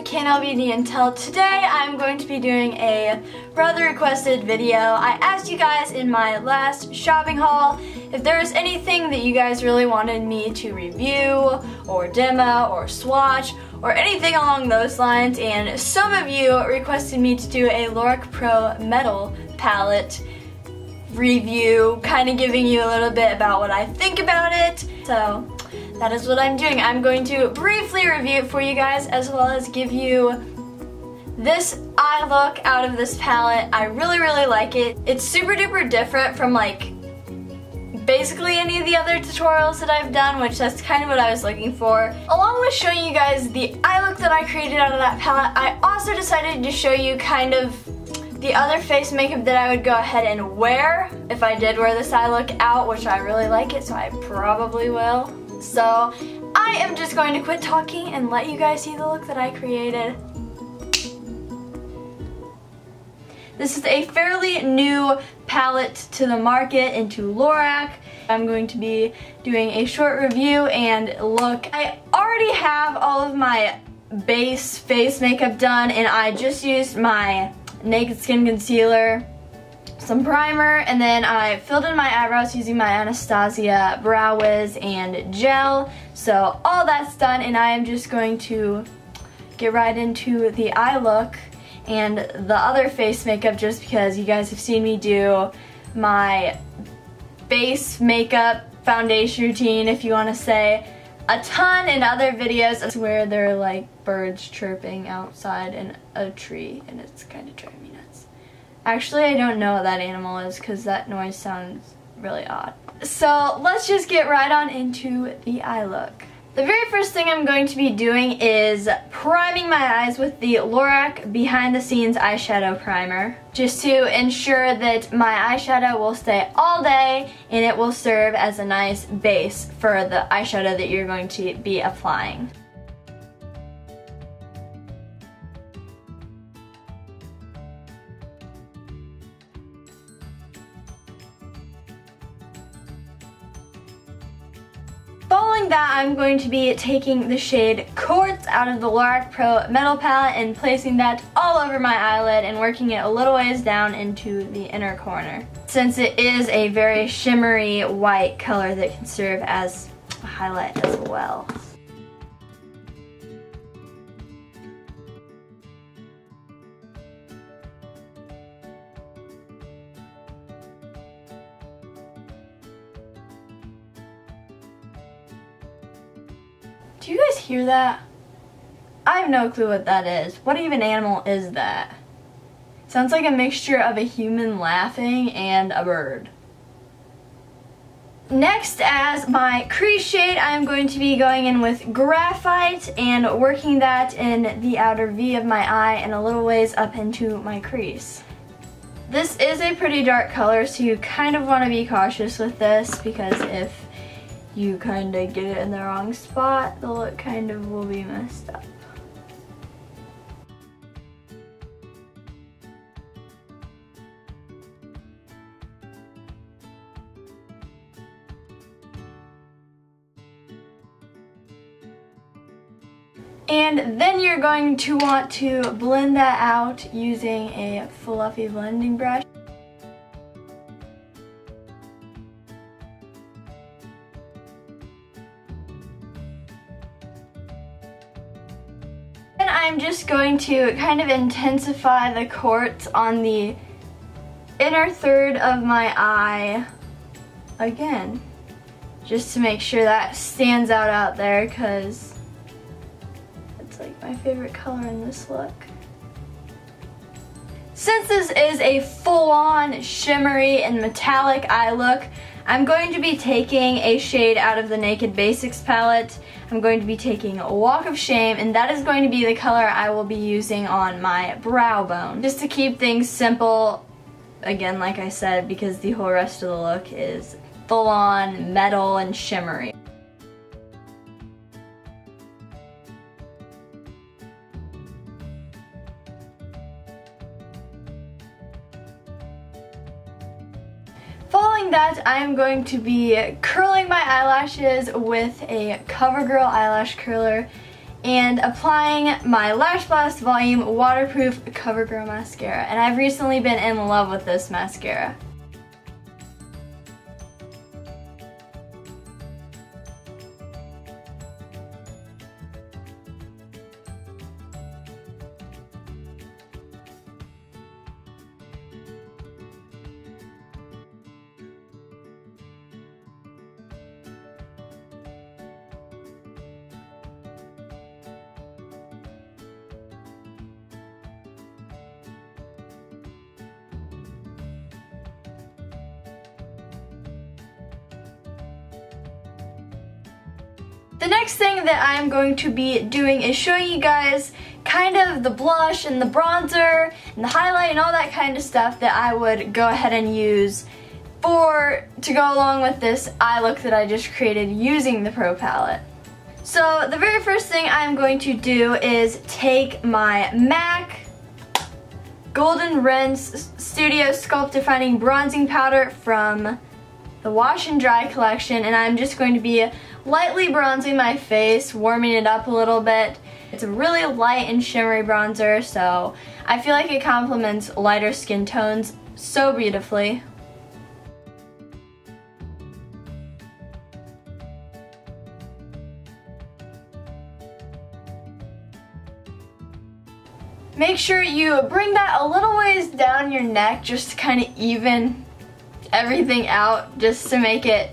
CanLBD Intel. Today I'm going to be doing a rather requested video. I asked you guys in my last shopping haul if there's anything that you guys really wanted me to review or demo or swatch or anything along those lines, and some of you requested me to do a LoracPROMetal Palette review, kind of giving you a little bit about what I think about it. So that is what I'm doing. I'm going to briefly review it for you guys, as well as give you this eye look out of this palette. I really like it. It's super duper different from like basically any of the other tutorials that I've done, which that's kind of what I was looking for. Along with showing you guys the eye look that I created out of that palette, I also decided to show you kind of the other face makeup that I would go ahead and wear if I did wear this eye look out, which I really like it, so I probably will. So I am just going to quit talking and let you guys see the look that I created. This is a fairly new palette to the market into Lorac. I'm going to be doing a short review and look. I already have all of my base face makeup done, and I just used my Naked Skin Concealer, some primer, and then I filled in my eyebrows using my Anastasia Brow Wiz and gel. So all that's done, and I am just going to get right into the eye look and the other face makeup, just because you guys have seen me do my base makeup foundation routine, if you want to say, a ton in other videos where there are like birds chirping outside in a tree, and it's kind of driving me nuts. Actually, I don't know what that animal is because that noise sounds really odd. So let's just get right on into the eye look. The very first thing I'm going to be doing is priming my eyes with the Lorac Behind the Scenes Eyeshadow Primer, just to ensure that my eyeshadow will stay all day and it will serve as a nice base for the eyeshadow that you're going to be applying. Following that, I'm going to be taking the shade Quartz out of the LoracPROMetal Palette and placing that all over my eyelid and working it a little ways down into the inner corner, since it is a very shimmery white color that can serve as a highlight as well. Do you guys hear that? I have no clue what that is. What even animal is that? Sounds like a mixture of a human laughing and a bird. Next, as my crease shade, I am going to be going in with Graphite and working that in the outer V of my eye and a little ways up into my crease. This is a pretty dark color, so you kind of want to be cautious with this, because if you kind of get it in the wrong spot, the look kind of will be messed up. And then you're going to want to blend that out using a fluffy blending brush. I'm just going to kind of intensify the quartz on the inner third of my eye again, just to make sure that stands out there, because it's like my favorite color in this look. Since this is a full-on shimmery and metallic eye look, I'm going to be taking a shade out of the Naked Basics palette. I'm going to be taking Walk of Shame, and that is going to be the color I will be using on my brow bone. Just to keep things simple, again, like I said, because the whole rest of the look is full-on metal and shimmery. Following that, I am going to be curling my eyelashes with a CoverGirl eyelash curler and applying my Lash Blast Volume Waterproof CoverGirl Mascara. And I've recently been in love with this mascara. The next thing that I'm going to be doing is showing you guys kind of the blush and the bronzer and the highlight and all that kind of stuff that I would go ahead and use to go along with this eye look that I just created using the Pro Palette. So the very first thing I'm going to do is take my MAC Golden Rinse Studio Sculpt Defining Bronzing Powder from the Wash and Dry collection, and I'm just going to be lightly bronzing my face, warming it up a little bit. It's a really light and shimmery bronzer, so I feel like it complements lighter skin tones so beautifully. Make sure you bring that a little ways down your neck just to kind of even everything out, just to make it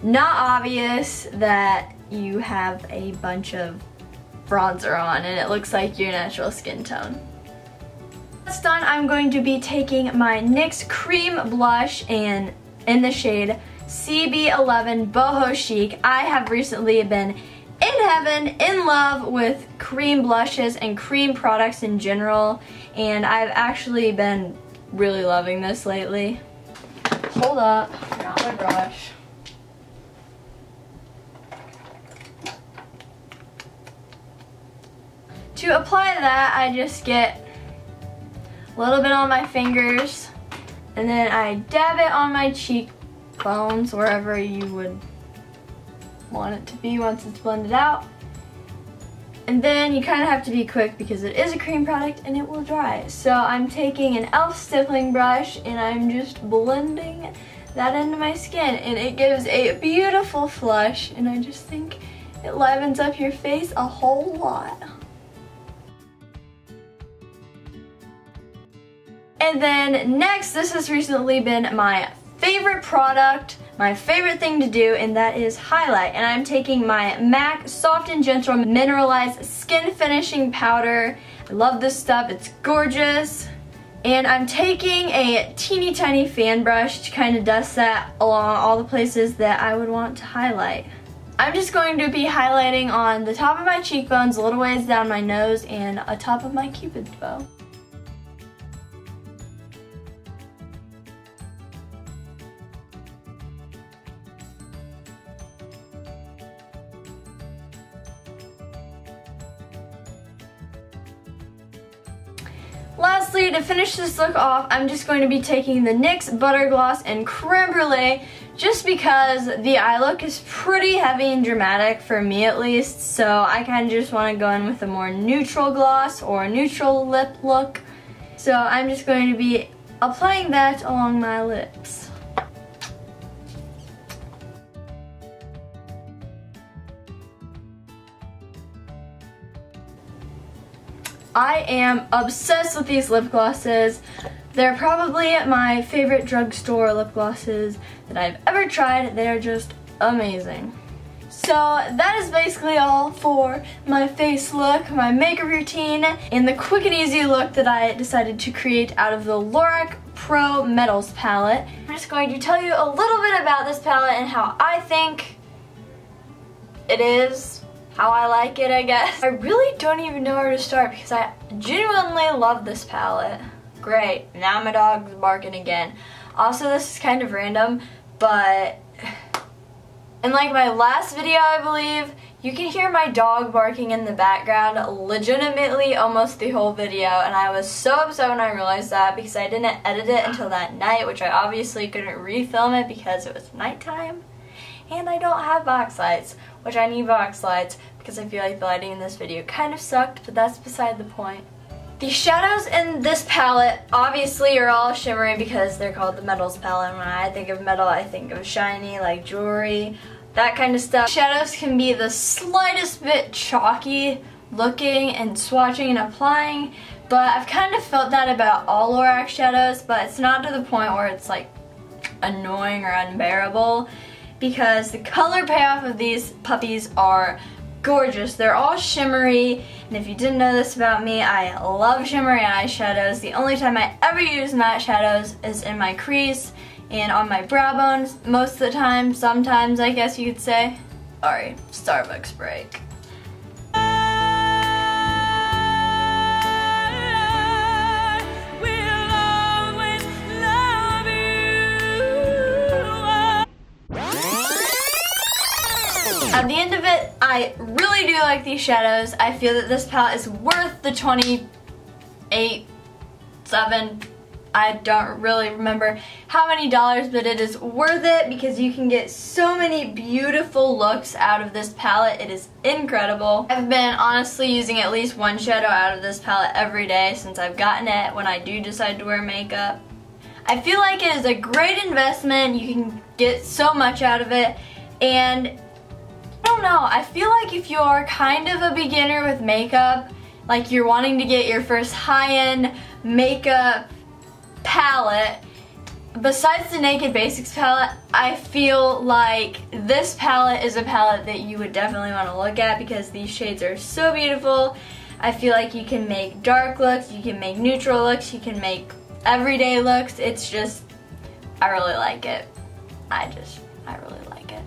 not obvious that you have a bunch of bronzer on and it looks like your natural skin tone. That's done, I'm going to be taking my NYX Cream Blush and in the shade CB11 Boho Chic. I have recently been in heaven, in love with cream blushes and cream products in general, and I've actually been really loving this lately. Hold up, forgot my brush. To apply that, I just get a little bit on my fingers, and then I dab it on my cheekbones, wherever you would want it to be once it's blended out. And then you kind of have to be quick because it is a cream product and it will dry. So I'm taking an e.l.f. stippling brush and I'm just blending that into my skin, and it gives a beautiful flush, and I just think it livens up your face a whole lot. And then next, this has recently been my favorite product, my favorite thing to do, and that is highlight. And I'm taking my MAC Soft and Gentle Mineralized Skin Finishing Powder. I love this stuff, it's gorgeous. And I'm taking a teeny tiny fan brush to kind of dust that along all the places that I would want to highlight. I'm just going to be highlighting on the top of my cheekbones, a little ways down my nose, and atop of my cupid's bow. Lastly, to finish this look off, I'm just going to be taking the NYX Butter Gloss and Creme Brulee, just because the eye look is pretty heavy and dramatic, for me at least, so I kind of just want to go in with a more neutral gloss or neutral lip look. So I'm just going to be applying that along my lips. I am obsessed with these lip glosses. They're probably my favorite drugstore lip glosses that I've ever tried. They're just amazing. So that is basically all for my face look, my makeup routine, and the quick and easy look that I decided to create out of the Lorac Pro Metals palette. I'm just going to tell you a little bit about this palette and how I think it is. How I like it, I guess. I really don't even know where to start because I genuinely love this palette. Great, now my dog's barking again. Also, this is kind of random, but in like my last video, I believe, you can hear my dog barking in the background legitimately almost the whole video, and I was so upset when I realized that because I didn't edit it until that night, which I obviously couldn't refilm it because it was nighttime. And I don't have box lights, which I need box lights because I feel like the lighting in this video kind of sucked, but that's beside the point. The shadows in this palette obviously are all shimmery because they're called the metals palette. When I think of metal, I think of shiny, like jewelry, that kind of stuff. Shadows can be the slightest bit chalky looking and swatching and applying, but I've kind of felt that about all Lorac shadows, but it's not to the point where it's like annoying or unbearable because the color payoff of these puppies are gorgeous. They're all shimmery, and if you didn't know this about me, I love shimmery eyeshadows. The only time I ever use matte shadows is in my crease and on my brow bones most of the time, sometimes I guess you could say. Sorry, Starbucks break. At the end of it, I really do like these shadows. I feel that this palette is worth the $28, $7, I don't really remember how many dollars, but it is worth it because you can get so many beautiful looks out of this palette. It is incredible. I've been honestly using at least one shadow out of this palette every day since I've gotten it when I do decide to wear makeup. I feel like it is a great investment. You can get so much out of it, and I don't know, I feel like if you're kind of a beginner with makeup, like you're wanting to get your first high-end makeup palette, besides the Naked Basics palette, I feel like this palette is a palette that you would definitely want to look at because these shades are so beautiful. I feel like you can make dark looks, you can make neutral looks, you can make everyday looks. It's just, I really like it. I really like it.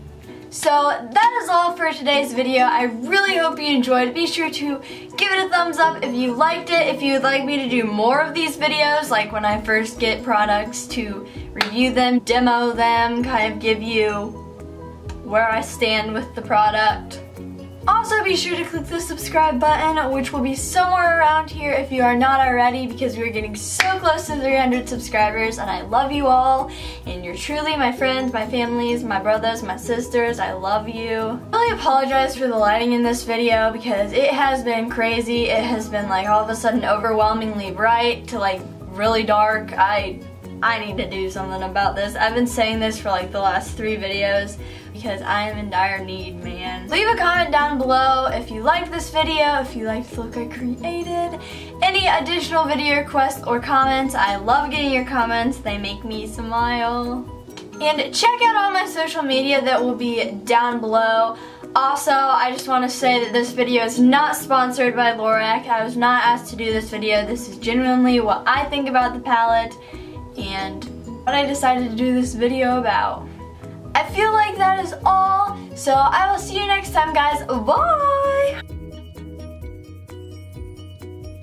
So that is all for today's video. I really hope you enjoyed. Be sure to give it a thumbs up if you liked it. If you would like me to do more of these videos, like when I first get products, to review them, demo them, kind of give you where I stand with the product. Also, be sure to click the subscribe button, which will be somewhere around here if you are not already, because we're getting so close to 300 subscribers, and I love you all, and you're truly my friends, my families, my brothers, my sisters. I love you. I really apologize for the lighting in this video because it has been crazy. It has been like all of a sudden overwhelmingly bright to like really dark. I need to do something about this. I've been saying this for like the last 3 videos because I am in dire need, man. Leave a comment down below if you liked this video, if you liked the look I created, any additional video requests or comments. I love getting your comments. They make me smile. And check out all my social media that will be down below. Also, I just want to say that this video is not sponsored by Lorac. I was not asked to do this video. This is genuinely what I think about the palette and what I decided to do this video about. I feel like that is all, so I will see you next time, guys. Bye!